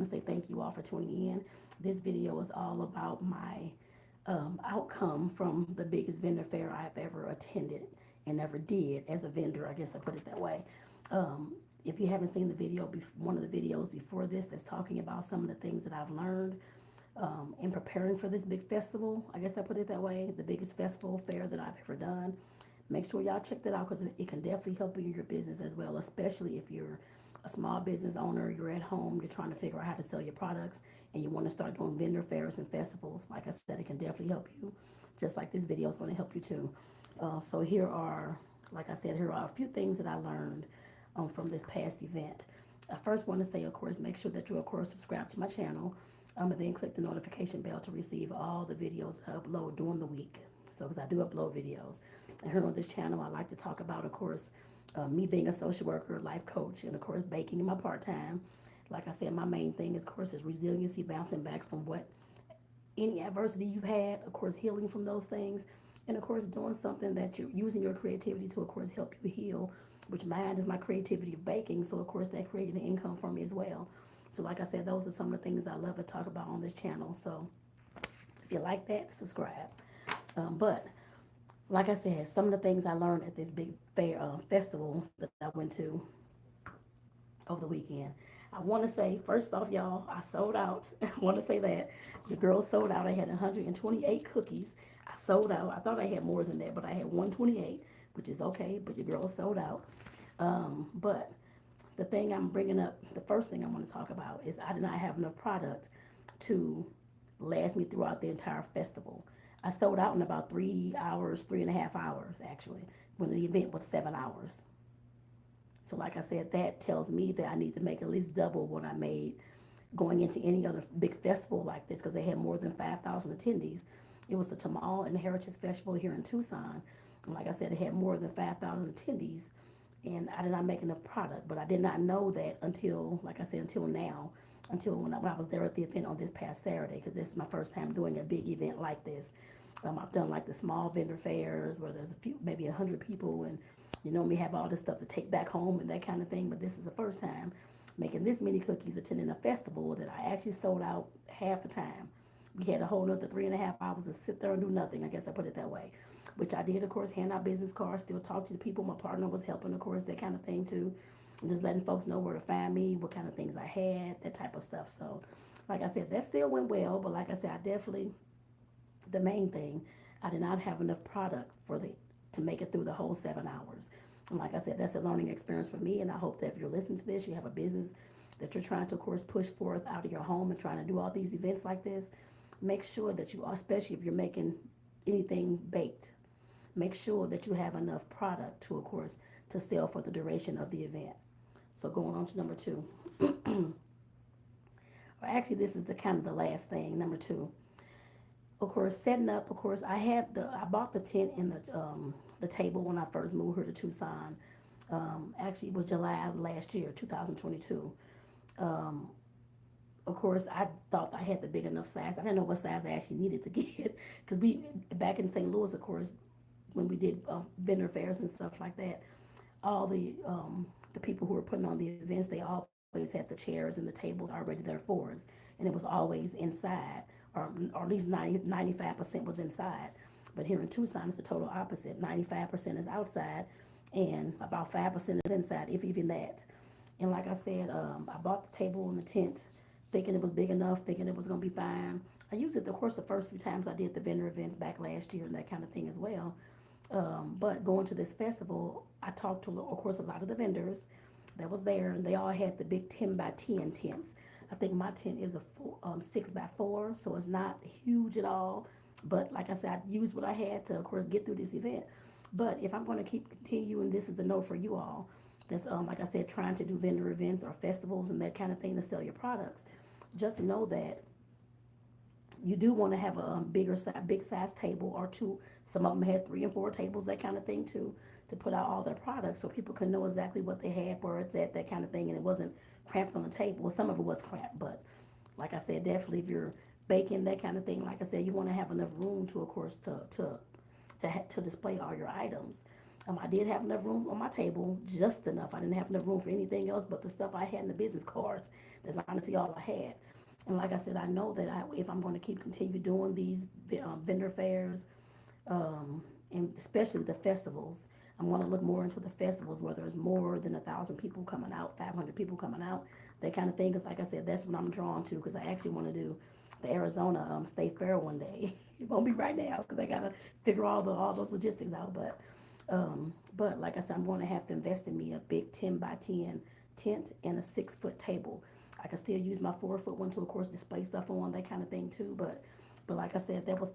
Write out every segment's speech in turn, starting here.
to say thank you all for tuning in. This video is all about my outcome from the biggest vendor fair I've ever attended and ever did as a vendor. I guess I put it that way. If you haven't seen the video, one of the videos before this that's talking about some of the things that I've learned in preparing for this big festival, I guess I put it that way, the biggest festival fair that I've ever done. Make sure y'all check that out because it can definitely help you in your business as well, especially if you're a small business owner, you're at home, you're trying to figure out how to sell your products, and you want to start doing vendor fairs and festivals. Like I said, it can definitely help you, just like this video is going to help you too. So here are, like I said, here are a few things that I learned from this past event. I first want to say, of course, make sure that you, of course, subscribe to my channel, and then click the notification bell to receive all the videos I upload during the week. So, because I do upload videos. And here on this channel, I like to talk about, of course, me being a social worker, life coach, and, of course, baking in my part-time. Like I said, my main thing, is, of course, is resiliency, bouncing back from any adversity you've had, of course, healing from those things, and of course, doing something that you're using your creativity to, of course, help you heal, which mine is my creativity of baking. So, of course, that created an income for me as well. So, like I said, those are some of the things I love to talk about on this channel. So, if you like that, subscribe. But like I said, some of the things I learned at this big fair festival that I went to over the weekend. I want to say, first off, y'all, I sold out. I want to say that the girls sold out. I had 128 cookies. I sold out. I thought I had more than that, but I had 128, which is okay. But the girls sold out. But the thing I'm bringing up, the first thing I want to talk about is I did not have enough product to last me throughout the entire festival. I sold out in about 3 hours, 3.5 hours actually, when the event was 7 hours. So, like I said, that tells me that I need to make at least double what I made going into any other big festival like this because they had more than 5,000 attendees. It was the Tamal and Heritage Festival here in Tucson. And like I said, it had more than 5,000 attendees. And I did not make enough product, but I did not know that until, like I said, until now, until when I was there at the event on this past Saturday, because this is my first time doing a big event like this. I've done like the small vendor fairs where there's a few, maybe 100 people, and you know me have all this stuff to take back home and that kind of thing. But this is the first time making this many cookies, attending a festival that I actually sold out half the time. We had a whole nother 3.5 hours to sit there and do nothing. I guess I put it that way, which I did, of course, hand out business cards, still talk to the people. My partner was helping, of course, that kind of thing too. And just letting folks know where to find me, what kind of things I had, that type of stuff. So, like I said, that still went well. But like I said, I definitely, the main thing, I did not have enough product to make it through the whole 7 hours. And like I said, that's a learning experience for me. And I hope that if you're listening to this, you have a business that you're trying to, of course, push forth out of your home and trying to do all these events like this. Make sure that you, especially if you're making anything baked, make sure that you have enough product to, of course, to sell for the duration of the event. So going on to number two, or actually this is the kind of the last thing, number two. Of course, setting up. Of course, I bought the tent and the table when I first moved here to Tucson. Actually, it was July last year, 2022. Of course, I thought I had the big enough size. I didn't know what size I actually needed to get because we back in St. Louis, of course, when we did vendor fairs and stuff like that, all the people who were putting on the events, they always had the chairs and the tables already there for us, and it was always inside, or at least 95% was inside. But here in Tucson, it's the total opposite. 95% is outside, and about 5% is inside, if even that. And like I said, I bought the table and the tent, thinking it was big enough, thinking it was gonna be fine. I used it, of course, the first few times I did the vendor events back last year and that kind of thing as well. But going to this festival, I talked to, of course, a lot of the vendors that was there, and they all had the big 10 by 10 tents. I think my tent is a 6 by 4, so it's not huge at all. But like I said, I used what I had to, of course, get through this event. But if I'm going to keep continuing, this is a note for you all. That's like I said, trying to do vendor events or festivals and that kind of thing to sell your products. Just to know that you do want to have a big size table or two. Some of them had 3 and 4 tables, that kind of thing too, to put out all their products so people could know exactly what they had, where it's at, that kind of thing, and it wasn't cramped on the table. Well, some of it was cramped, but like I said, definitely if you're baking, that kind of thing, like I said, you want to have enough room to, of course, to display all your items. I did have enough room on my table, just enough. I didn't have enough room for anything else but the stuff I had in the business cards. That's honestly all I had. And like I said, I know that if I'm going to continue doing these vendor fairs, and especially the festivals, I'm going to look more into the festivals where there's more than 1,000 people coming out, 500 people coming out, that kind of thing. Because like I said, that's what I'm drawn to. Because I actually want to do the Arizona State Fair one day. It won't be right now because I gotta figure all those logistics out. But like I said, I'm going to have to invest in me a big 10 by 10 tent and a 6 foot table. I can still use my 4 foot one to, of course, display stuff on, that kind of thing too. But like I said, that was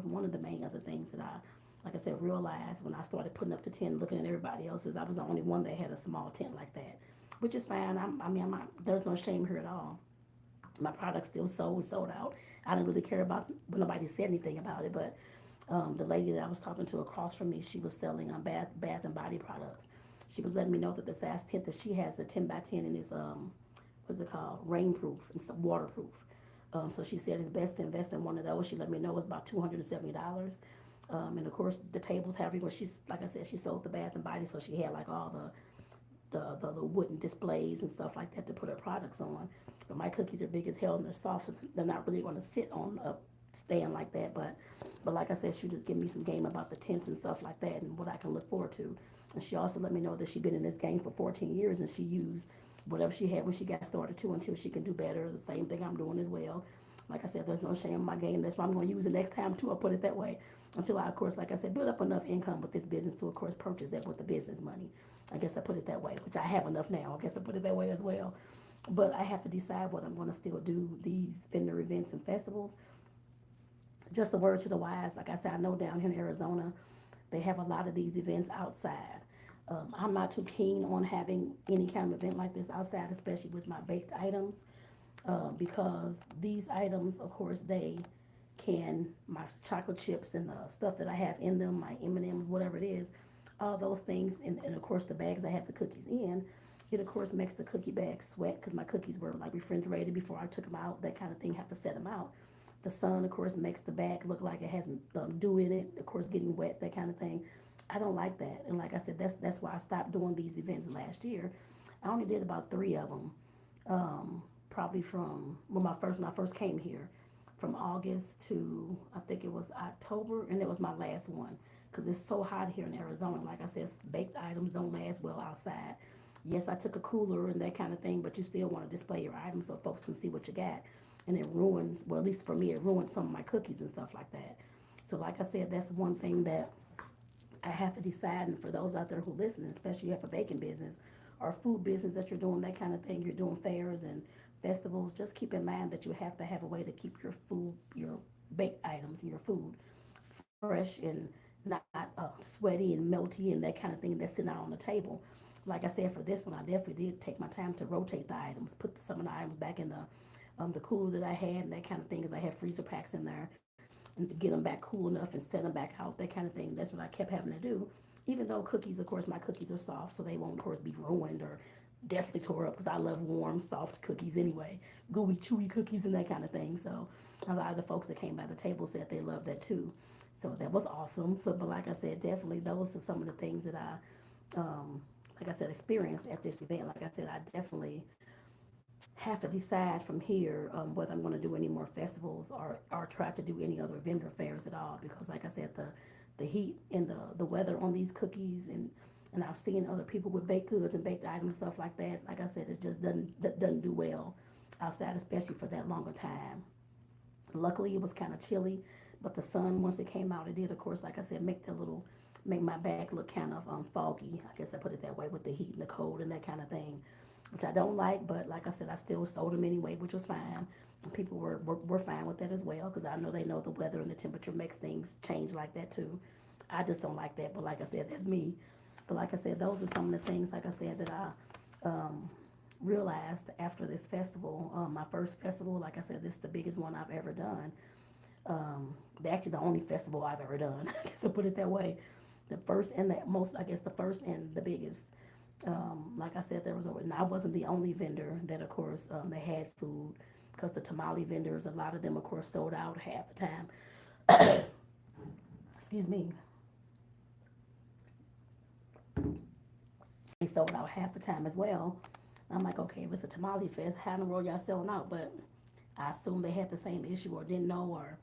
one of the main other things that like I said, realized when I started putting up the tent, looking at everybody else's. I was the only one that had a small tent like that, which is fine. I'm not, there's no shame here at all. My product still sold out. I didn't really care about when nobody said anything about it, but the lady that I was talking to across from me, she was selling bath and body products. She was letting me know that the size tent that she has, the 10 by 10, and is what's it called, rainproof and waterproof. So she said it's best to invest in one of those. She let me know it's about $270. And of course the tables have everywhere. She's, like I said, she sold the bath and body, so she had like all the wooden displays and stuff like that to put her products on. But my cookies are big as hell and they're soft, so they're not really going to sit on a stand like that. But like I said, she just give me some game about the tents and stuff like that and what I can look forward to. And she also let me know that she's been in this game for 14 years and she used whatever she had when she got started too until she can do better. The same thing I'm doing as well. Like I said, there's no shame in my game. That's why I'm going to use it next time too. I'll put it that way. Until I, of course, like I said, build up enough income with this business to, of course, purchase that with the business money. I guess I put it that way, which I have enough now. I guess I put it that way as well. But I have to decide whether I'm going to still do these vendor events and festivals. Just a word to the wise, like I said, I know down here in Arizona, they have a lot of these events outside. I'm not too keen on having any kind of event like this outside, especially with my baked items, because these items, of course, they can, my chocolate chips and the stuff that I have in them, my M&Ms, whatever it is, all those things, and of course the bags I have the cookies in, it of course makes the cookie bag sweat because my cookies were like refrigerated before I took them out, that kind of thing, have to set them out. The sun, of course, makes the bag look like it has dew in it, of course, getting wet, that kind of thing. I don't like that. And like I said, that's why I stopped doing these events last year. I only did about 3 of them, probably from when I first came here, from August to I think it was October, and that was my last one because it's so hot here in Arizona. Like I said, baked items don't last well outside. Yes, I took a cooler and that kind of thing, but you still want to display your items so folks can see what you got. And it ruins, well, at least for me, it ruins some of my cookies and stuff like that. So, like I said, that's one thing that I have to decide. And for those out there who listen, especially if you have a baking business or food business that you're doing that kind of thing, you're doing fairs and festivals, just keep in mind that you have to have a way to keep your food, your baked items and your food fresh and not sweaty and melty and that kind of thing that's sitting out on the table. Like I said, for this one, I definitely did take my time to rotate the items, put some of the items back in the cooler that I had and that kind of thing, because I have freezer packs in there, and to get them back cool enough and set them back out, that kind of thing. That's what I kept having to do. Even though cookies, of course, my cookies are soft, so they won't, of course, be ruined or definitely tore up because I love warm, soft cookies anyway, gooey, chewy cookies and that kind of thing. So a lot of the folks that came by the table said they loved that too. So that was awesome. So, but like I said, definitely those are some of the things that like I said, experienced at this event. Like I said, I definitely have to decide from here whether I'm going to do any more festivals or try to do any other vendor fairs at all. Because, like I said, the heat and the weather on these cookies and I've seen other people with baked goods and baked items and stuff like that. Like I said, it just doesn't do well outside, especially for that longer time. Luckily, it was kind of chilly, but the sun, once it came out, it did, of course, like I said, make my back look kind of foggy. I guess I put it that way with the heat and the cold and that kind of thing, which I don't like. But like I said, I still sold them anyway, which was fine. And people were fine with that as well because I know they know the weather and the temperature makes things change like that too. I just don't like that, but like I said, that's me. But like I said, those are some of the things, like I said, that I realized after this festival, my first festival. Like I said, this is the biggest one I've ever done. Actually, the only festival I've ever done. So put it that way. The first and the most, I guess, the first and the biggest. Like I said, and I wasn't the only vendor that, of course, they had food because the tamale vendors, a lot of them, of course, sold out half the time. Excuse me. They sold out half the time as well. I'm like, okay, if it's a tamale fest, how in the world y'all selling out? But I assumed they had the same issue or didn't know or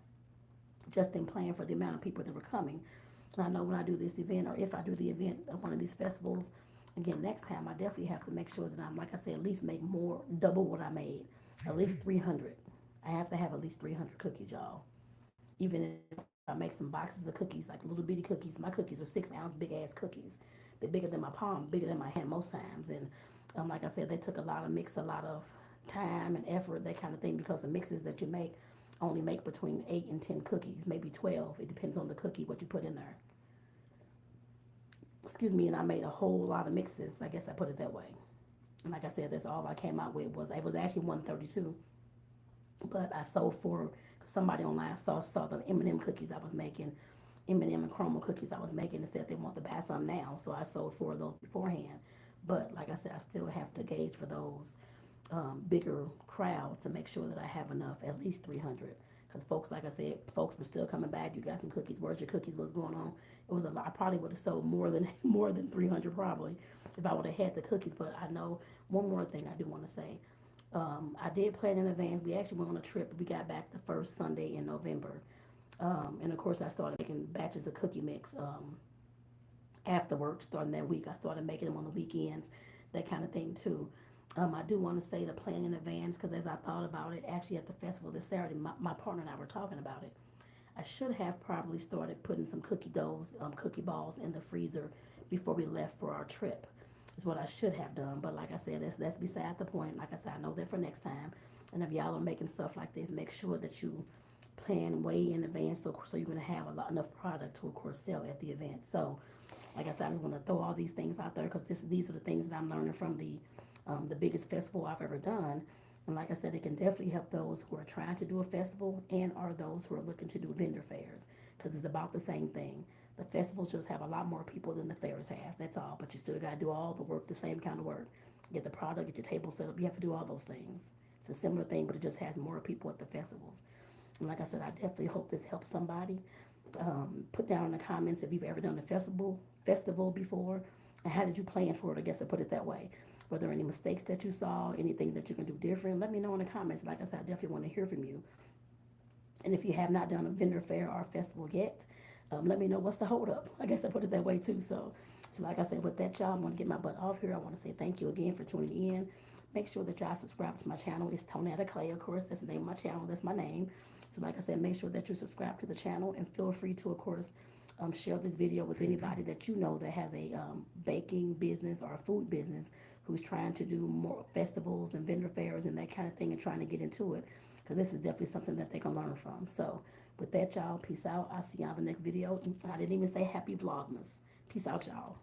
just didn't plan for the amount of people that were coming. So I know when I do this event or if I do the event at one of these festivals, again, next time I definitely have to make sure that I'm, like I said, at least make more, double what I made. At least 300. I have to have at least 300 cookies, y'all. Even if I make some boxes of cookies, like little bitty cookies, my cookies are 6 ounce big ass cookies. They're bigger than my palm, bigger than my hand most times. And like I said, they took a lot of mix, a lot of time and effort, that kind of thing, because the mixes that you make only make between 8 and 10 cookies, maybe 12. It depends on the cookie, what you put in there. Excuse me, and I made a whole lot of mixes. I guess I put it that way. And like I said, that's all I came out with. Was it was actually 132, but I sold four. Cause somebody online saw the M&M cookies I was making, M&M and caramel cookies I was making, and said they want to buy some now. So I sold four of those beforehand. But like I said, I still have to gauge for those bigger crowd to make sure that I have enough, at least 300. Because folks, like I said, folks were still coming back. You got some cookies. Where's your cookies? What's going on? It was a lot. I probably would have sold more than more than 300 probably if I would have had the cookies. But I know one more thing I do want to say. I did plan in advance. We actually went on a trip. We got back the first Sunday in November. And of course, I started making batches of cookie mix after work starting that week. I started making them on the weekends, that kind of thing too. I do want to say to plan in advance because as I thought about it, actually at the festival this Saturday, my partner and I were talking about it. I should have probably started putting some cookie doughs, cookie balls in the freezer before we left for our trip. Is what I should have done. But like I said, that's beside the point. Like I said, I know that for next time. And if y'all are making stuff like this, make sure that you plan way in advance so you're going to have enough product to, of course, sell at the event. So, like I said, I just want to throw all these things out there because these are the things that I'm learning from the biggest festival I've ever done. And like I said, it can definitely help those who are trying to do a festival and are those who are looking to do vendor fairs because it's about the same thing. The festivals just have a lot more people than the fairs have. That's all. But you still got to do all the work, the same kind of work. Get the product, get your table set up. You have to do all those things. It's a similar thing, but it just has more people at the festivals. And like I said, I definitely hope this helps somebody. Put down in the comments if you've ever done a festival before, and how did you plan for it? I guess I put it that way. Were there any mistakes that you saw? Anything that you can do different? Let me know in the comments. Like I said, I definitely want to hear from you. And if you have not done a vendor fair or a festival yet, let me know what's the holdup. I guess I put it that way too. So like I said, with that, y'all, I'm going to get my butt off here. I want to say thank you again for tuning in. Make sure that y'all subscribe to my channel. It's Tonetta Clay, of course. That's the name of my channel. That's my name. So like I said, make sure that you subscribe to the channel and feel free to, of course, share this video with anybody that you know that has a baking business or a food business who's trying to do more festivals and vendor fairs and that kind of thing and trying to get into it. Because this is definitely something that they can learn from. So with that, y'all, peace out. I'll see y'all in the next video. I didn't even say happy Vlogmas. Peace out, y'all.